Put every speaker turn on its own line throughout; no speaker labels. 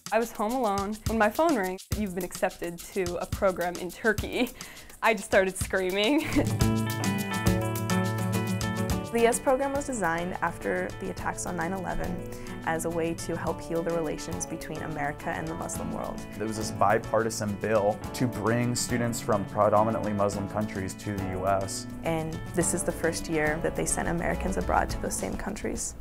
I was home alone when my phone rang. You've been accepted to a program in Turkey. I just started screaming.
The YES program was designed after the attacks on 9/11 as a way to help heal the relations between America and the Muslim world.
There was this bipartisan bill to bring students from predominantly Muslim countries to the U.S.
And this is the first year that they sent Americans abroad to those same countries.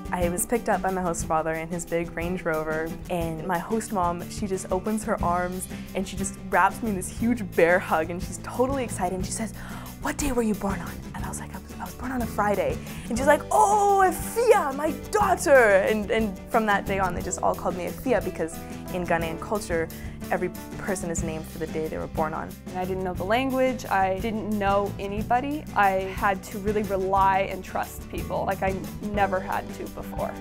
I was picked up by my host father in his big Range Rover, and my host mom, she just opens her arms and she just wraps me in this huge bear hug, and she's totally excited, and she says, "What day were you born on?" And I was like, I was born on a Friday. And she's like, "Oh, Afia, my daughter!" And from that day on, they just all called me Afia, because in Ghanaian culture, every person is named for the day they were born on.
I didn't know the language, I didn't know anybody. I had to really rely and trust people like I never had to before.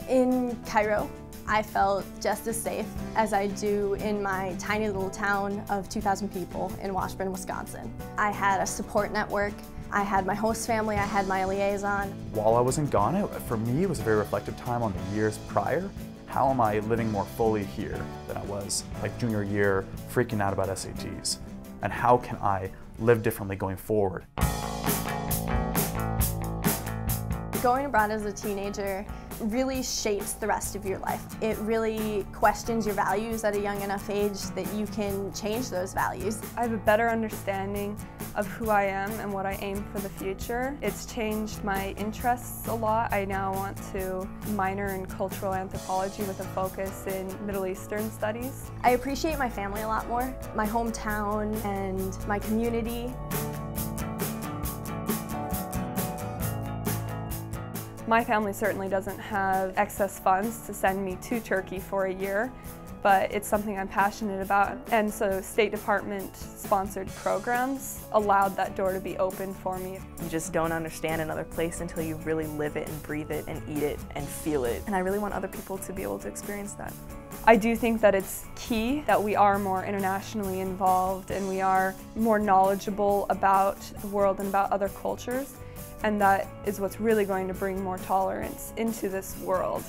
In Cairo, I felt just as safe as I do in my tiny little town of 2,000 people in Washburn, Wisconsin. I had a support network, I had my host family, I had my liaison.
While I was in Ghana, for me it was a very reflective time on the years prior. How am I living more fully here than I was like junior year, freaking out about SATs? And how can I live differently going forward?
Going abroad as a teenager really shapes the rest of your life. It really questions your values at a young enough age that you can change those values.
I have a better understanding of who I am and what I aim for the future. It's changed my interests a lot. I now want to minor in cultural anthropology with a focus in Middle Eastern studies.
I appreciate my family a lot more, my hometown and my community.
My family certainly doesn't have excess funds to send me to Turkey for a year, but it's something I'm passionate about. And so State Department sponsored programs allowed that door to be open for me.
You just don't understand another place until you really live it and breathe it and eat it and feel it. And I really want other people to be able to experience that.
I do think that it's key that we are more internationally involved and we are more knowledgeable about the world and about other cultures. And that is what's really going to bring more tolerance into this world.